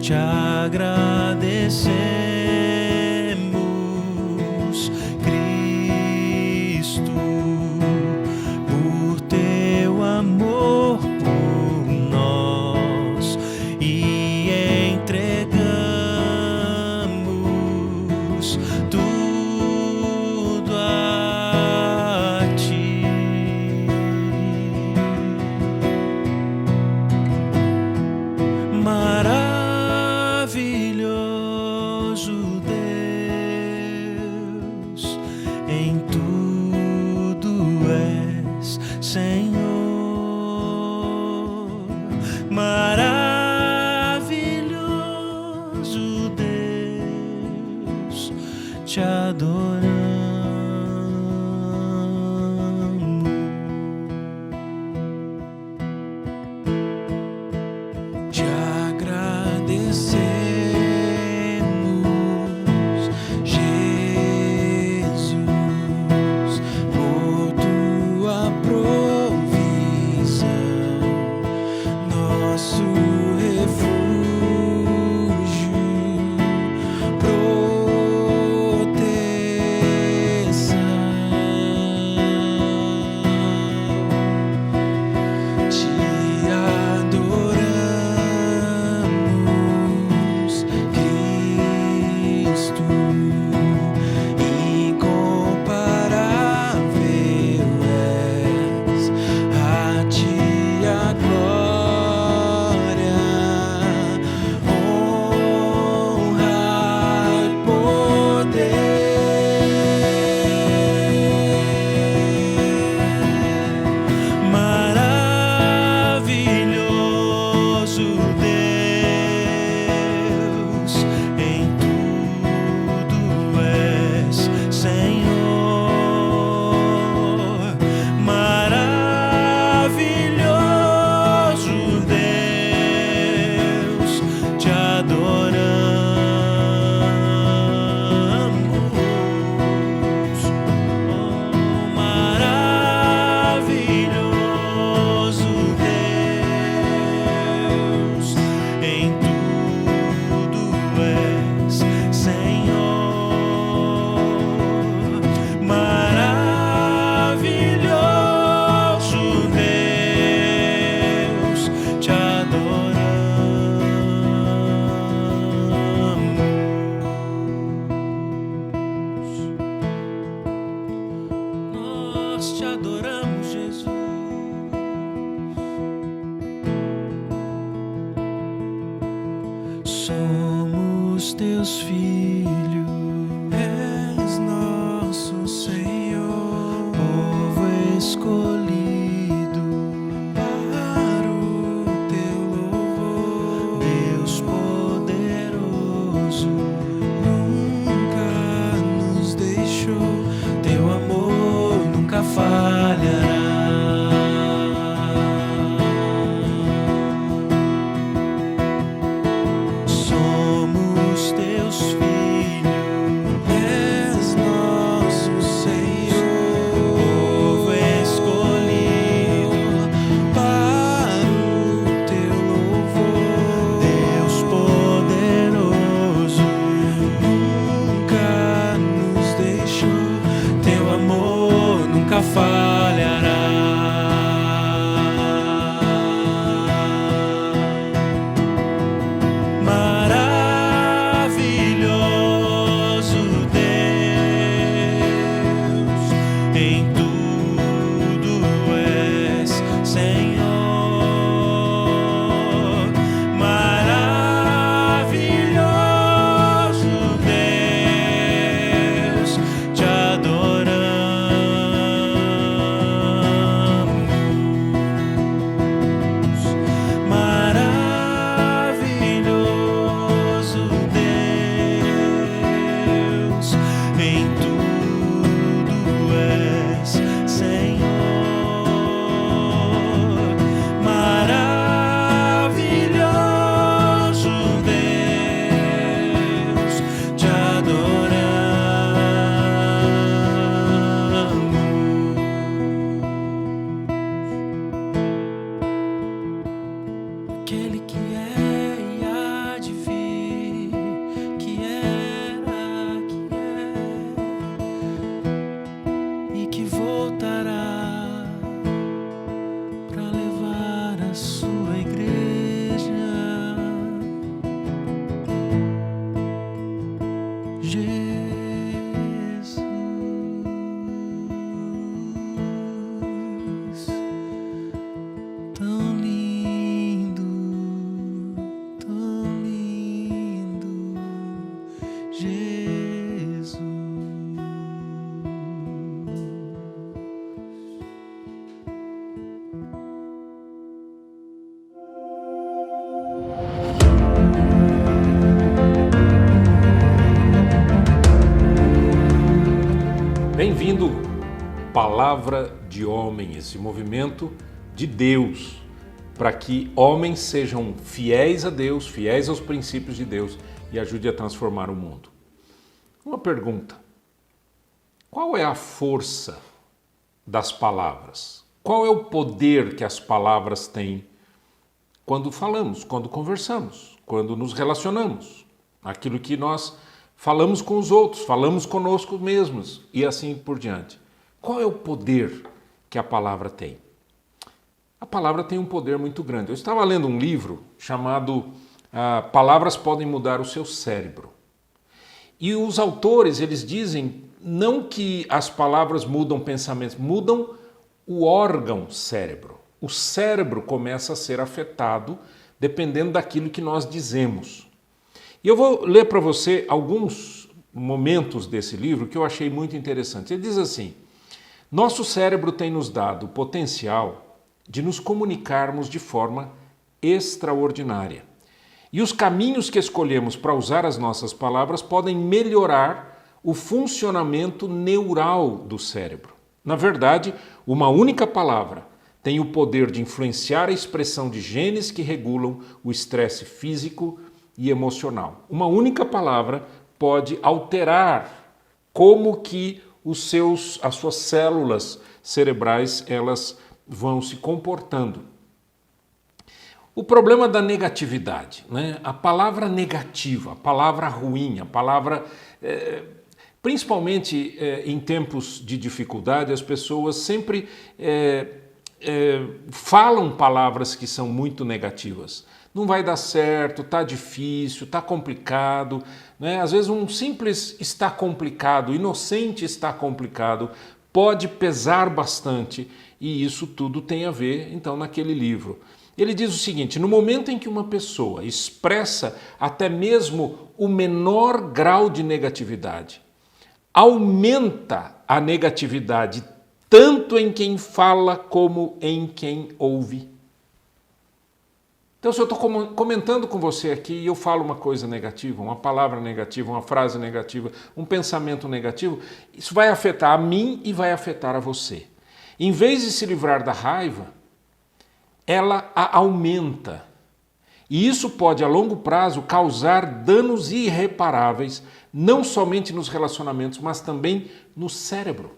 te agradecemos, Cristo, por teu amor por nós, e entregamos tudo a ti. Maravilhoso Deus, em tudo és Senhor. Maravilhoso Deus, te adoramos. Te agradecemos, Jesus, por tua provisão, nosso refúgio, proteção. Te adoramos, Cristo, incomparável és, a ti a glória, honra e poder. Maravilhoso Deus, em tudo és Senhor. Maravilhoso Deus, te adoramos. Oh, maravilhoso Deus, em tudo és Senhor. Maravilhoso Deus, te adoramos. Nós te adoramos, Jesus. Somos teus filhos, és nosso Senhor, povo escolhido para o teu louvor. Deus poderoso, nunca nos deixou, teu amor nunca falhará. Somos teus filhos, bem-vindo Palavra de Homem, esse movimento de Deus, para que homens sejam fiéis a Deus, fiéis aos princípios de Deus e ajude a transformar o mundo. Uma pergunta: qual é a força das palavras? Qual é o poder que as palavras têm quando falamos, quando conversamos, quando nos relacionamos? Aquilo que nós falamos com os outros, falamos conosco mesmos e assim por diante. Qual é o poder que a palavra tem? A palavra tem um poder muito grande. Eu estava lendo um livro chamado Palavras Podem Mudar o Seu Cérebro. E os autores, eles dizem não que as palavras mudam pensamentos, mudam o órgão cérebro. O cérebro começa a ser afetado dependendo daquilo que nós dizemos. E eu vou ler para você alguns momentos desse livro que eu achei muito interessantes. Ele diz assim: nosso cérebro tem nos dado o potencial de nos comunicarmos de forma extraordinária. E os caminhos que escolhemos para usar as nossas palavras podem melhorar o funcionamento neural do cérebro. Na verdade, uma única palavra tem o poder de influenciar a expressão de genes que regulam o estresse físico e emocional. Uma única palavra pode alterar como que as suas células cerebrais elas vão se comportando. O problema da negatividade, né? A palavra negativa, a palavra ruim, a palavra... principalmente em tempos de dificuldade, as pessoas sempre falam palavras que são muito negativas. Não vai dar certo, está difícil, está complicado, né? Às vezes um simples está complicado, inocente está complicado, pode pesar bastante, e isso tudo tem a ver, então, naquele livro. Ele diz o seguinte: no momento em que uma pessoa expressa até mesmo o menor grau de negatividade, aumenta a negatividade tanto em quem fala como em quem ouve. Então, se eu estou comentando com você aqui e eu falo uma coisa negativa, uma palavra negativa, uma frase negativa, um pensamento negativo, isso vai afetar a mim e vai afetar a você. Em vez de se livrar da raiva, ela a aumenta. E isso pode, a longo prazo, causar danos irreparáveis, não somente nos relacionamentos, mas também no cérebro.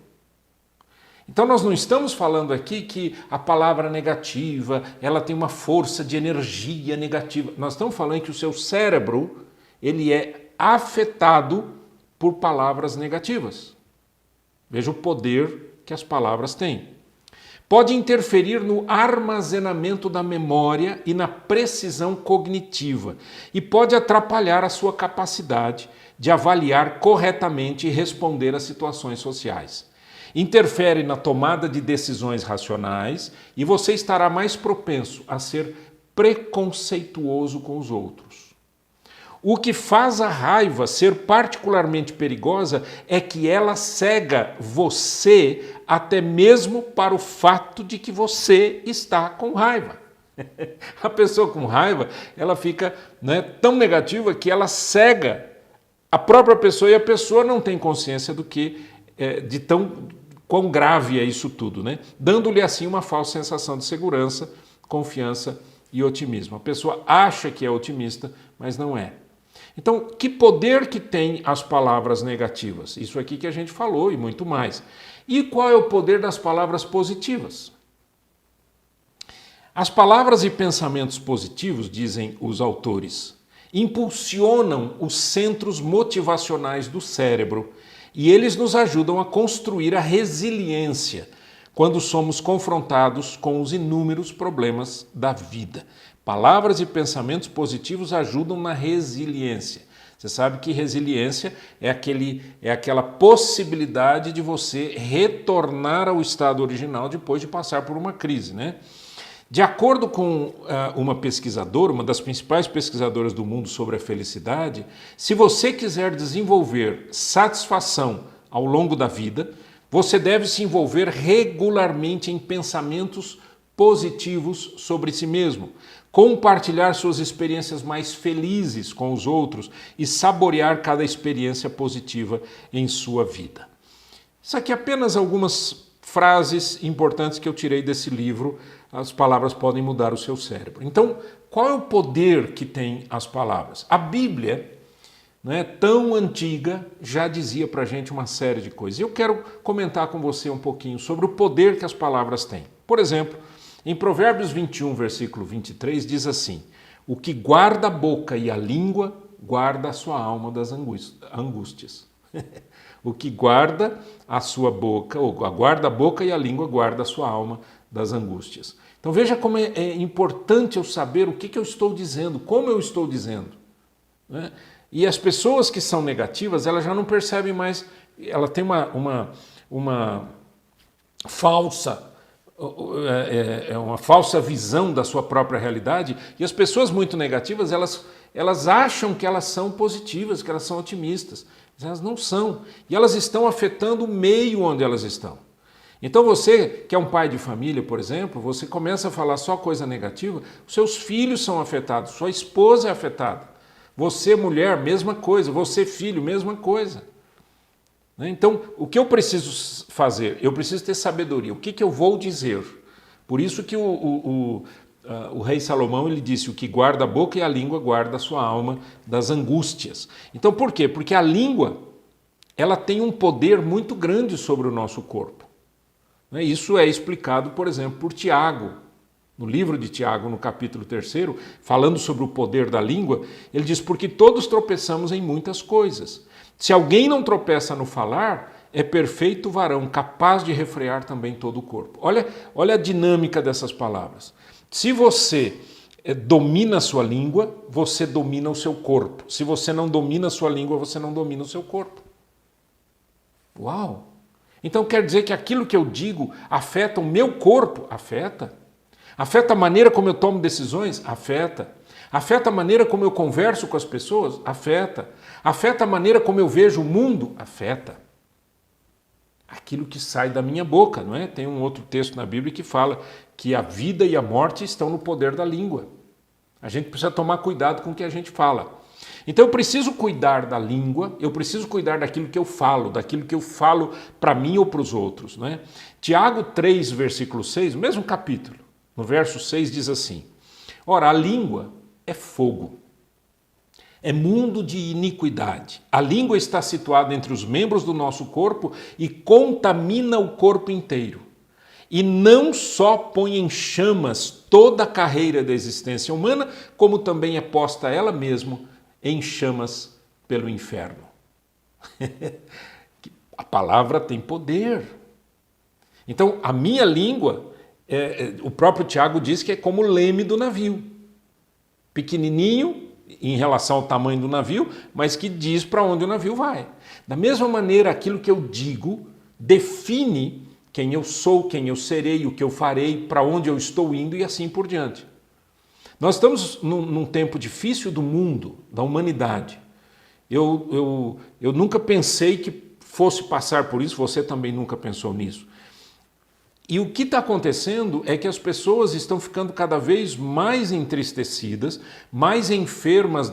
Então nós não estamos falando aqui que a palavra negativa, ela tem uma força de energia negativa. Nós estamos falando que o seu cérebro, ele é afetado por palavras negativas. Veja o poder que as palavras têm. Pode interferir no armazenamento da memória e na precisão cognitiva e pode atrapalhar a sua capacidade de avaliar corretamente e responder a situações sociais. Interfere na tomada de decisões racionais e você estará mais propenso a ser preconceituoso com os outros. O que faz a raiva ser particularmente perigosa é que ela cega você até mesmo para o fato de que você está com raiva. A pessoa com raiva, ela fica, né, tão negativa que ela cega a própria pessoa e a pessoa não tem consciência do que quão grave é isso tudo, né? Dando-lhe assim uma falsa sensação de segurança, confiança e otimismo. A pessoa acha que é otimista, mas não é. Então, que poder que tem as palavras negativas? Isso aqui que a gente falou e muito mais. E qual é o poder das palavras positivas? As palavras e pensamentos positivos, dizem os autores, impulsionam os centros motivacionais do cérebro e eles nos ajudam a construir a resiliência quando somos confrontados com os inúmeros problemas da vida. Palavras e pensamentos positivos ajudam na resiliência. Você sabe que resiliência é aquela possibilidade de você retornar ao estado original depois de passar por uma crise, né? De acordo com uma pesquisadora, uma das principais pesquisadoras do mundo sobre a felicidade, se você quiser desenvolver satisfação ao longo da vida, você deve se envolver regularmente em pensamentos positivos sobre si mesmo, compartilhar suas experiências mais felizes com os outros e saborear cada experiência positiva em sua vida. Isso aqui é apenas algumas frases importantes que eu tirei desse livro. As palavras podem mudar o seu cérebro. Então, qual é o poder que tem as palavras? A Bíblia, né, tão antiga, já dizia para a gente uma série de coisas. Eu quero comentar com você um pouquinho sobre o poder que as palavras têm. Por exemplo, em Provérbios 21, versículo 23, diz assim: o que guarda a boca e a língua, guarda a sua alma das angústias. O que guarda a sua boca, ou guarda a boca e a língua, guarda a sua alma das angústias. Então veja como é importante eu saber o que eu estou dizendo, como eu estou dizendo, né? E as pessoas que são negativas, elas já não percebem mais, ela tem uma falsa uma falsa visão da sua própria realidade, e as pessoas muito negativas, elas acham que elas são positivas, que elas são otimistas, mas elas não são, e elas estão afetando o meio onde elas estão. Então você, que é um pai de família, por exemplo, você começa a falar só coisa negativa, seus filhos são afetados, sua esposa é afetada, você mulher, mesma coisa, você filho, mesma coisa. Então, o que eu preciso fazer? Eu preciso ter sabedoria. O que eu vou dizer? Por isso que o rei Salomão ele disse: o que guarda a boca e a língua guarda a sua alma das angústias. Então, por quê? Porque a língua ela tem um poder muito grande sobre o nosso corpo. Isso é explicado, por exemplo, por Tiago. No livro de Tiago, no capítulo 3, falando sobre o poder da língua, ele diz: porque todos tropeçamos em muitas coisas. Se alguém não tropeça no falar, é perfeito varão, capaz de refrear também todo o corpo. Olha a dinâmica dessas palavras. Se você domina a sua língua, você domina o seu corpo. Se você não domina a sua língua, você não domina o seu corpo. Uau! Então quer dizer que aquilo que eu digo afeta o meu corpo? Afeta. Afeta a maneira como eu tomo decisões? Afeta. Afeta a maneira como eu converso com as pessoas? Afeta. Afeta a maneira como eu vejo o mundo? Afeta. Aquilo que sai da minha boca, não é? Tem um outro texto na Bíblia que fala que a vida e a morte estão no poder da língua. A gente precisa tomar cuidado com o que a gente fala. Então eu preciso cuidar da língua, eu preciso cuidar daquilo que eu falo para mim ou para os outros, não é? Tiago 3, versículo 6, o mesmo capítulo, no verso 6 diz assim: ora, a língua é fogo, é mundo de iniquidade. A língua está situada entre os membros do nosso corpo e contamina o corpo inteiro. E não só põe em chamas toda a carreira da existência humana, como também é posta ela mesma em chamas pelo inferno. A palavra tem poder. Então, a minha língua, o próprio Tiago diz que é como o leme do navio. Pequenininho em relação ao tamanho do navio, mas que diz para onde o navio vai. Da mesma maneira, aquilo que eu digo define quem eu sou, quem eu serei, o que eu farei, para onde eu estou indo e assim por diante. Nós estamos num tempo difícil do mundo, da humanidade. Eu nunca pensei que fosse passar por isso, você também nunca pensou nisso. E o que está acontecendo é que as pessoas estão ficando cada vez mais entristecidas, mais enfermas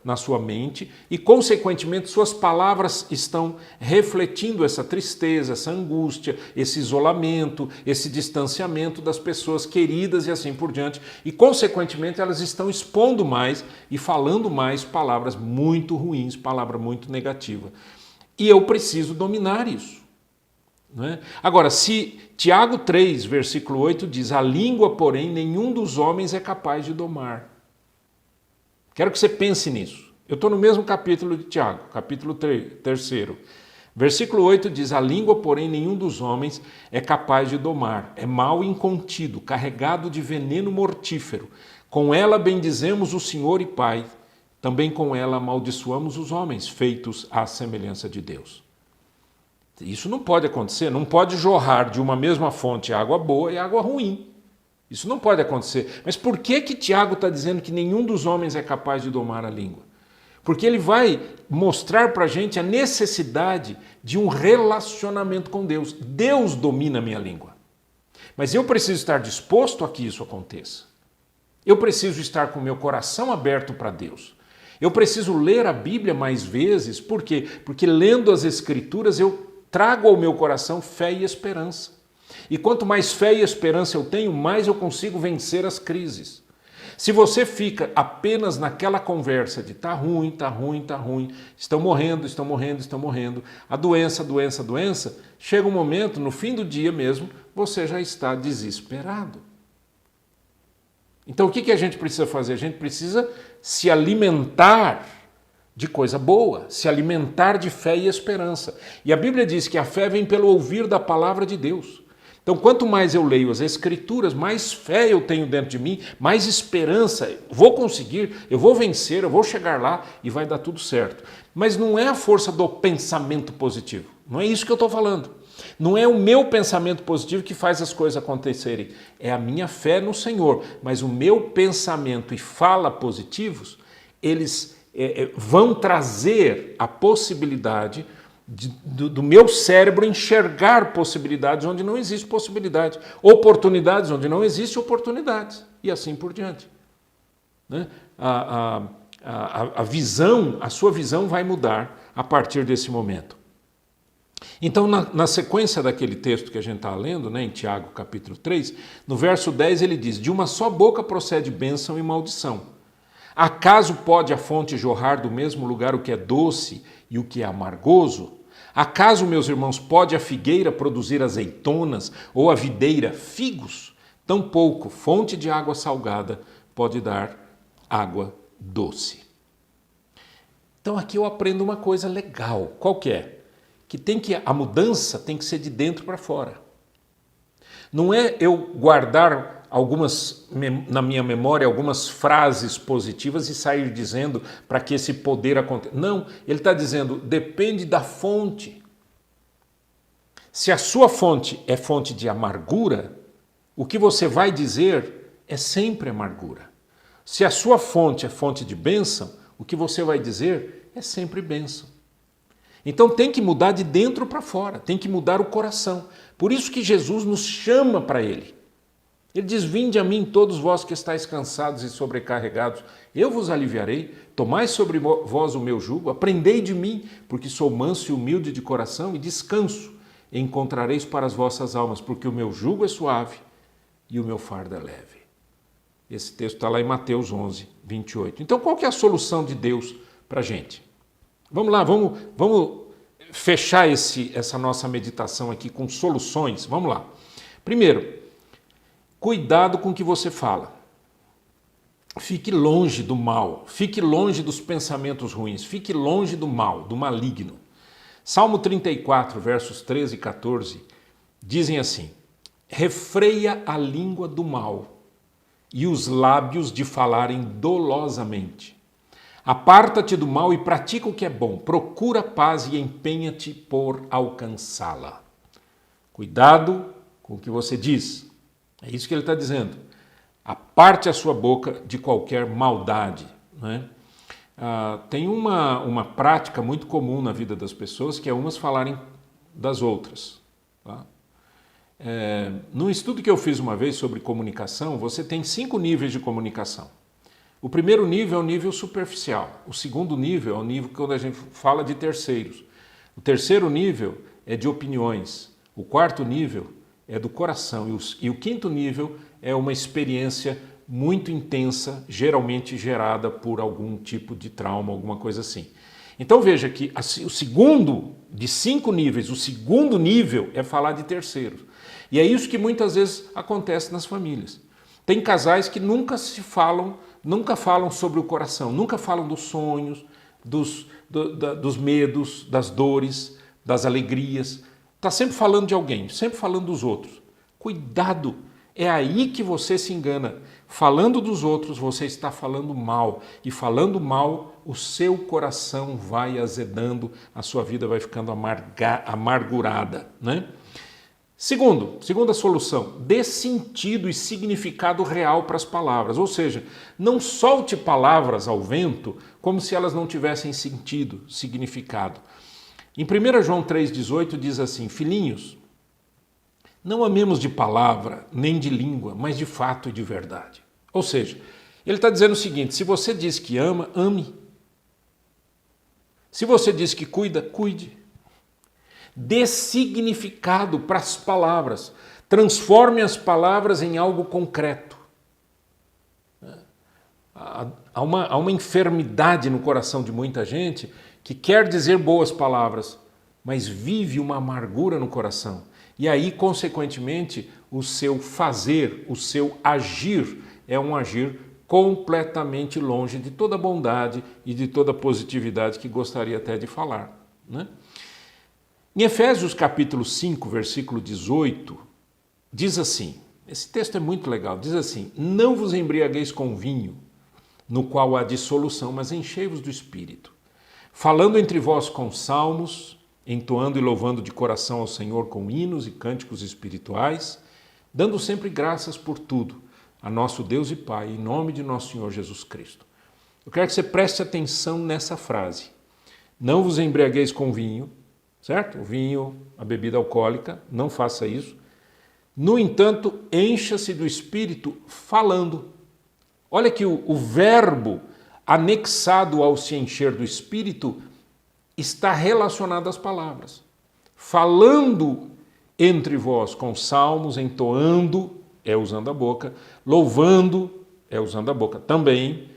na sua mente e, consequentemente, suas palavras estão refletindo essa tristeza, essa angústia, esse isolamento, esse distanciamento das pessoas queridas e assim por diante. E, consequentemente, elas estão expondo mais e falando mais palavras muito ruins, palavra muito negativa. E eu preciso dominar isso. Agora, se Tiago 3, versículo 8 diz: a língua, porém, nenhum dos homens é capaz de domar. Quero que você pense nisso. Eu estou no mesmo capítulo de Tiago, capítulo 3. Versículo 8 diz: a língua, porém, nenhum dos homens é capaz de domar. É mau e incontido, carregado de veneno mortífero. Com ela bendizemos o Senhor e Pai. Também com ela amaldiçoamos os homens, feitos à semelhança de Deus. Isso não pode acontecer, não pode jorrar de uma mesma fonte água boa e água ruim. Isso não pode acontecer. Mas por que Tiago está dizendo que nenhum dos homens é capaz de domar a língua? Porque ele vai mostrar para a gente a necessidade de um relacionamento com Deus. Deus domina a minha língua. Mas eu preciso estar disposto a que isso aconteça. Eu preciso estar com o meu coração aberto para Deus. Eu preciso ler a Bíblia mais vezes. Por quê? Porque lendo as Escrituras eu trago ao meu coração fé e esperança. E quanto mais fé e esperança eu tenho, mais eu consigo vencer as crises. Se você fica apenas naquela conversa de tá ruim, tá ruim, tá ruim, estão morrendo, estão morrendo, estão morrendo, a doença, doença, doença, chega um momento, no fim do dia mesmo, você já está desesperado. Então o que a gente precisa fazer? A gente precisa se alimentar de coisa boa, se alimentar de fé e esperança. E a Bíblia diz que a fé vem pelo ouvir da palavra de Deus. Então, quanto mais eu leio as Escrituras, mais fé eu tenho dentro de mim, mais esperança, vou conseguir, eu vou vencer, eu vou chegar lá e vai dar tudo certo. Mas não é a força do pensamento positivo, não é isso que eu estou falando. Não é o meu pensamento positivo que faz as coisas acontecerem, é a minha fé no Senhor. Mas o meu pensamento e fala positivos, eles vão trazer a possibilidade do meu cérebro enxergar possibilidades onde não existe possibilidade, oportunidades onde não existe oportunidades, e assim por diante. Né? A visão, a sua visão vai mudar a partir desse momento. Então, na sequência daquele texto que a gente está lendo, né, em Tiago capítulo 3, no verso 10 ele diz: de uma só boca procede bênção e maldição. Acaso pode a fonte jorrar do mesmo lugar o que é doce e o que é amargoso? Acaso, meus irmãos, pode a figueira produzir azeitonas ou a videira figos? Tampouco fonte de água salgada pode dar água doce. Então aqui eu aprendo uma coisa legal. Qual que é? A mudança tem que ser de dentro para fora. Não é eu guardar na minha memória algumas frases positivas e sair dizendo para que esse poder aconteça. Não, ele está dizendo, depende da fonte. Se a sua fonte é fonte de amargura, o que você vai dizer é sempre amargura. Se a sua fonte é fonte de bênção, o que você vai dizer é sempre bênção. Então tem que mudar de dentro para fora, tem que mudar o coração. Por isso que Jesus nos chama para Ele. Ele diz: vinde a mim todos vós que estáis cansados e sobrecarregados, eu vos aliviarei, tomai sobre vós o meu jugo, aprendei de mim, porque sou manso e humilde de coração, e descanso encontrareis para as vossas almas, porque o meu jugo é suave e o meu fardo é leve. Esse texto está lá em Mateus 11, 28. Então qual que é a solução de Deus para a gente? Vamos lá, vamos fechar essa nossa meditação aqui com soluções. Vamos lá. Primeiro, cuidado com o que você fala. Fique longe do mal, fique longe dos pensamentos ruins, fique longe do mal, do maligno. Salmo 34, versos 13 e 14, dizem assim: refreia a língua do mal e os lábios de falarem dolosamente. Aparta-te do mal e pratica o que é bom, procura a paz e empenha-te por alcançá-la. Cuidado com o que você diz. É isso que ele está dizendo. Aparte a sua boca de qualquer maldade. Né? Tem uma prática muito comum na vida das pessoas, que é umas falarem das outras. Tá? Num estudo que eu fiz uma vez sobre comunicação, você tem 5 níveis de comunicação. O primeiro nível é o nível superficial. O segundo nível é o nível quando a gente fala de terceiros. O terceiro nível é de opiniões. O quarto nível é do coração. E o quinto nível é uma experiência muito intensa, geralmente gerada por algum tipo de trauma, alguma coisa assim. Então veja que o segundo, de 5 níveis, o segundo nível é falar de terceiros. E é isso que muitas vezes acontece nas famílias. Tem casais que nunca falam sobre o coração, nunca falam dos sonhos, dos medos, das dores, das alegrias. Está sempre falando de alguém, sempre falando dos outros. Cuidado, é aí que você se engana. Falando dos outros, você está falando mal. E falando mal, o seu coração vai azedando, a sua vida vai ficando amargurada. Né? Segunda solução, dê sentido e significado real para as palavras. Ou seja, não solte palavras ao vento como se elas não tivessem sentido, significado. Em 1 João 3,18 diz assim: filhinhos, não amemos de palavra, nem de língua, mas de fato e de verdade. Ou seja, ele está dizendo o seguinte: se você diz que ama, ame. Se você diz que cuida, cuide. Dê significado para as palavras. Transforme as palavras em algo concreto. Há uma enfermidade no coração de muita gente que quer dizer boas palavras, mas vive uma amargura no coração. E aí, consequentemente, o seu fazer, o seu agir é um agir completamente longe de toda bondade e de toda positividade que gostaria até de falar, né? Em Efésios capítulo 5, versículo 18, diz assim, esse texto é muito legal, diz assim: não vos embriagueis com vinho, no qual há dissolução, mas enchei-vos do Espírito, falando entre vós com salmos, entoando e louvando de coração ao Senhor com hinos e cânticos espirituais, dando sempre graças por tudo a nosso Deus e Pai, em nome de nosso Senhor Jesus Cristo. Eu quero que você preste atenção nessa frase. Não vos embriagueis com vinho, certo? O vinho, a bebida alcoólica, não faça isso. No entanto, encha-se do Espírito falando. Olha que o verbo anexado ao se encher do Espírito está relacionado às palavras. Falando entre vós com salmos, entoando, é usando a boca, louvando, é usando a boca também,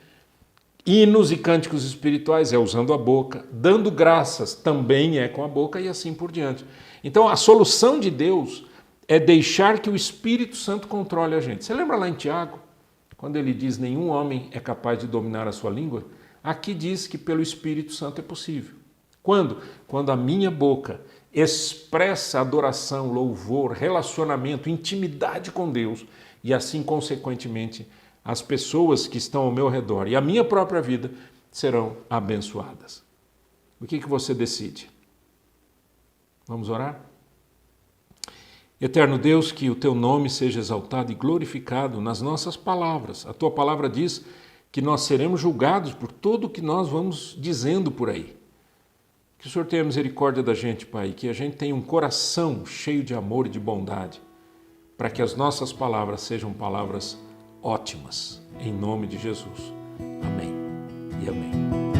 hinos e cânticos espirituais, é usando a boca, dando graças, também é com a boca, e assim por diante. Então a solução de Deus é deixar que o Espírito Santo controle a gente. Você lembra lá em Tiago, quando ele diz nenhum homem é capaz de dominar a sua língua? Aqui diz que pelo Espírito Santo é possível. Quando? Quando a minha boca expressa adoração, louvor, relacionamento, intimidade com Deus, e assim, consequentemente, as pessoas que estão ao meu redor e a minha própria vida serão abençoadas. O que você decide? Vamos orar? Eterno Deus, que o teu nome seja exaltado e glorificado nas nossas palavras. A tua palavra diz que nós seremos julgados por tudo o que nós vamos dizendo por aí. Que o Senhor tenha misericórdia da gente, Pai, que a gente tenha um coração cheio de amor e de bondade, para que as nossas palavras sejam palavras ótimas, em nome de Jesus. Amém e amém.